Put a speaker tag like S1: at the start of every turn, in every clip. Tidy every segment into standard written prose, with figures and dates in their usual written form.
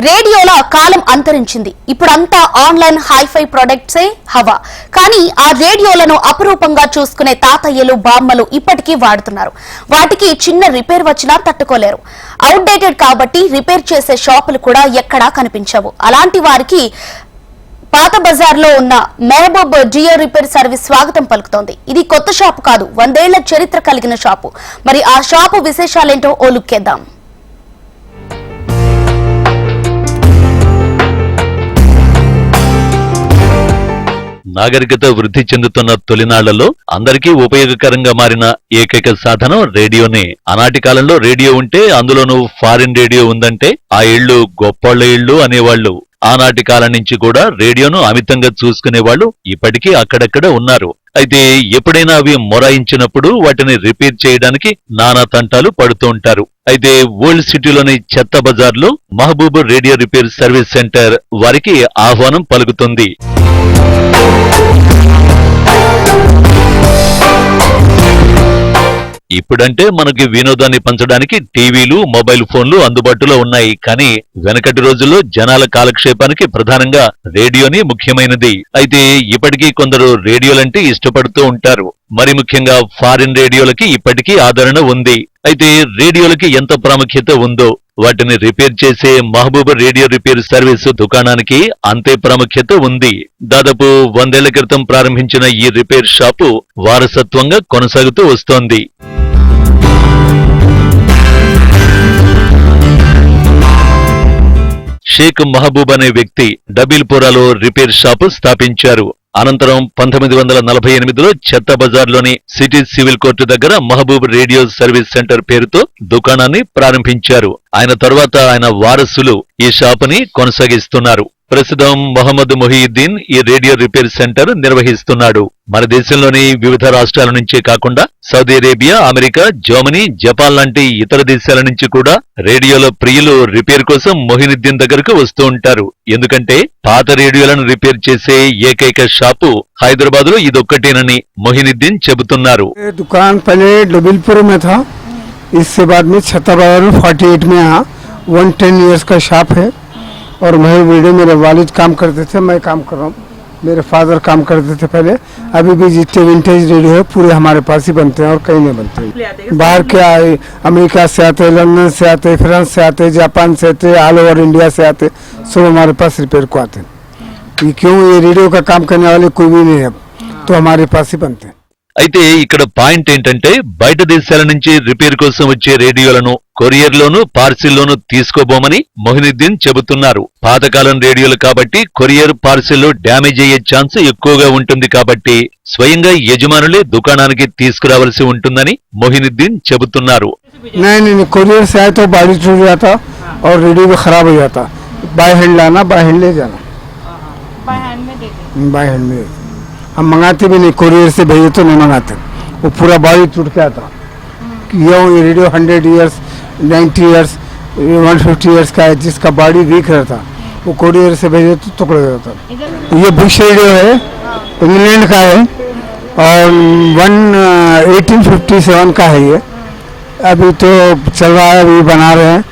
S1: రేడియోల కాలం అంతరించింది. ఇప్పుడంతా online hi-fi ప్రొడక్ట్సే హవా. కానీ ఆ రేడియోలను అపురూపంగా చూసుకునే తాతయ్యలు బామ్మలు ఇప్పటికీ వాడుతున్నారు. వాటికి చిన్న రిపేర్ వచ్చినా తట్టుకోలేరు. అవుట్డేటెడ్ కాబట్టి రిపేర్ చేసే షాపులు కూడా ఎక్కడా కనిపించవు. అలాంటి వారికి పాత బజార్లో ఉన్న మెహబూబ్ జియో రిపేర్ సర్వీస్ స్వాగతం పలుకుతోంది. ఇది కొత్త షాపు కాదు, 100 ఏళ్ల చరిత్ర కలిగిన షాపు. మరి ఆ షాపు విశేషాలేంటో ఓ లుక్కేద్దాం.
S2: నాగరికత వృద్ధి చెందుతున్న తొలినాళ్లలో అందరికీ ఉపయోగకరంగా మారిన ఏకైక సాధనం రేడియోనే. ఆనాటి కాలంలో రేడియో ఉంటే, అందులోనూ ఫారిన్ రేడియో ఉందంటే ఆ ఇళ్లు గొప్పోళ్ల ఇళ్లు అనేవాళ్లు. ఆనాటి కాలం నుంచి కూడా రేడియోను అమితంగా చూసుకునేవాళ్లు ఇప్పటికీ అక్కడక్కడ ఉన్నారు. అయితే ఎప్పుడైనా అవి మొరాయించినప్పుడు వాటిని రిపేర్ చేయడానికి నానా తంటాలు పడుతూ ఉంటారు. అయితే ఓల్డ్ సిటీలోని చెత్త బజార్లో Mahboob radio repair service centre వారికి ఆహ్వానం పలుకుతుంది. ఇప్పుడంటే మనకి వినోదాన్ని పంచడానికి టీవీలు, మొబైల్ ఫోన్లు అందుబాటులో ఉన్నాయి. కానీ వెనకటి రోజుల్లో జనాల కాలక్షేపానికి ప్రధానంగా రేడియోని ముఖ్యమైనది. అయితే ఇప్పటికీ కొందరు రేడియోలంటే ఇష్టపడుతూ ఉంటారు. మరి ముఖ్యంగా ఫారిన్ రేడియోలకి ఇప్పటికీ ఆదరణ ఉంది. అయితే రేడియోలకి ఎంత ప్రాముఖ్యత ఉందో వాటిని రిపేర్ చేసే మహబూబ్ రేడియో రిపేర్ సర్వీసు దుకాణానికి అంతే ప్రాముఖ్యత ఉంది. దాదాపు 100 ఏళ్ల క్రితం ప్రారంభించిన ఈ రిపేర్ షాపు వారసత్వంగా కొనసాగుతూ వస్తోంది. షేక్ మహబూబ్ అనే వ్యక్తి డబీల్పురాలో రిపేర్ షాపు స్థాపించారు. అనంతరం 1948లో చెత్త బజార్లోని సిటీ సివిల్ కోర్టు దగ్గర మహబూబ్ రేడియో సర్వీస్ సెంటర్ పేరుతో దుకాణాన్ని ప్రారంభించారు. ఆయన తరువాత ఆయన వారసులు ఈ షాపుని కొనసాగిస్తున్నారు. ప్రస్తుతం మొహమ్మద్ మొహియుద్దీన్ ఈ రేడియో రిపేర్ సెంటర్ నిర్వహిస్తున్నాడు. మన దేశంలోని వివిధ రాష్ట్రాల నుంచే కాకుండా Saudi Arabia, America, Germany, Japan లాంటి ఇతర దేశాల నుంచి కూడా రేడియోల ప్రియులు రిపేర్ కోసం మొహియుద్దీన్ దగ్గరకు వస్తూ ఉంటారు. ఎందుకంటే పాత రేడియోలను రిపేర్ చేసే ఏకైక షాపు హైదరాబాద్ లో ఇదొక్కటేనని మొహియుద్దీన్ చెబుతున్నారు.
S3: దుకాన్ పహలే డబీల్పూర్ మే థా, ఇస్సే బాద్ మే ఛత్తబాద్ 48 మే ఆ 110 ఇయర్స్ కా షాప్ హై. और मैं वीडियो मेरे वालिद काम करते थे, मैं काम कर रहा हूँ, मेरे फादर काम करते थे पहले. अभी भी जितने विंटेज रेडियो है पूरे हमारे पास ही बनते हैं और कहीं नहीं बनते. बाहर के आए, अमेरिका से आते, लंदन से आते, फ्रांस से आते, जापान से आते, ऑल ओवर इंडिया से आते, सब हमारे पास रिपेयर को आते हैं. ये क्यों, ये रेडियो का काम करने वाले कोई भी नहीं है, तो हमारे पास ही बनते हैं.
S2: అయితే ఇక్కడ పాయింట్ ఏంటంటే, బయట దేశాల నుంచి రిపేర్ కోసం వచ్చే రేడియోలను కొరియర్లోను పార్సిల్లోను తీసుకోబోమని మొహియుద్దీన్ చెబుతున్నారు. పాతకాలం రేడియోలు కాబట్టి కొరియర్, పార్సిల్లో డ్యామేజ్ అయ్యే ఛాన్స్ ఎక్కువగా ఉంటుంది. కాబట్టి స్వయంగా యజమానులే దుకాణానికి తీసుకురావాల్సి ఉంటుందని మొహియుద్దీన్ చెబుతున్నారు.
S3: కొరియర్ से आए तो बारिश टूट जाता और रेडियो भी खराब हो जाता. बाय हैंड लाना, बाय हैंड ले जाना, बाय हैंड में हम मंगाते भी नहीं. कोरियर से भेजे तो नहीं मंगाते, वो पूरा बॉडी टूट के आता. ये रेडियो 100 इयर्स, 90 इयर्स, 150 इयर्स का है, जिसका बॉडी वीक रहता वो कोरियर से भेजे तो टुकड़ा जाता. ये बुश रेडियो है, इंग्लैंड का है और 1857 का है. ये अभी तो चल रहा है, अभी बना रहे हैं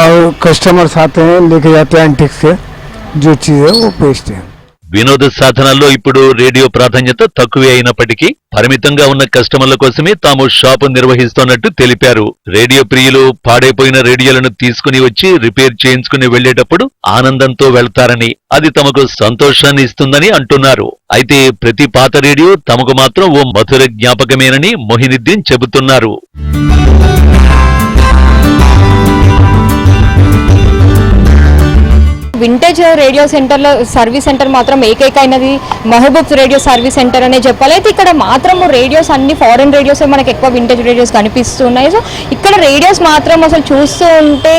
S3: और कस्टमर्स आते हैं, लेके जाते हैं एंटिक्स से, जो चीज़ है वो बेचते हैं.
S2: వినోద సాధనాల్లో ఇప్పుడు రేడియో ప్రాధాన్యత తక్కువే అయినప్పటికీ పరిమితంగా ఉన్న కస్టమర్ల కోసమే తాము షాపు నిర్వహిస్తున్నట్టు తెలిపారు. రేడియో ప్రియులు పాడైపోయిన రేడియోలను తీసుకుని వచ్చి రిపేర్ చేయించుకుని వెళ్లేటప్పుడు ఆనందంతో వెళ్తారని, అది తమకు సంతోషాన్ని ఇస్తుందని అంటున్నారు. అయితే ప్రతి పాత రేడియో తమకు మాత్రం ఓ మధుర జ్ఞాపకమేనని మొహియుద్దీన్ చెబుతున్నారు.
S4: వింటేజ్ రేడియో సెంటర్లో సర్వీస్ సెంటర్ మాత్రం ఏకైకైనది మహబూబ్ రేడియో సర్వీస్ సెంటర్ అనే చెప్పాలి. అయితే ఇక్కడ మాత్రం రేడియోస్ అన్ని ఫారెన్ రేడియోస్ మనకు ఎక్కువ వింటేజ్ రేడియోస్ కనిపిస్తున్నాయి. సో ఇక్కడ రేడియోస్ మాత్రం అసలు చూస్తూ ఉంటే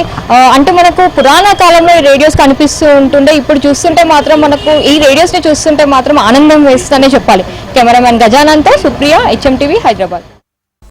S4: అంటే మనకు పురాణ కాలంలో ఈ రేడియోస్ కనిపిస్తూ ఉంటుండే, ఇప్పుడు చూస్తుంటే మాత్రం మనకు ఈ రేడియోస్ని చూస్తుంటే మాత్రం ఆనందం వేస్తుందనే చెప్పాలి. కెమెరామెన్ గజానంతో సుప్రియ, HM TV, హైదరాబాద్.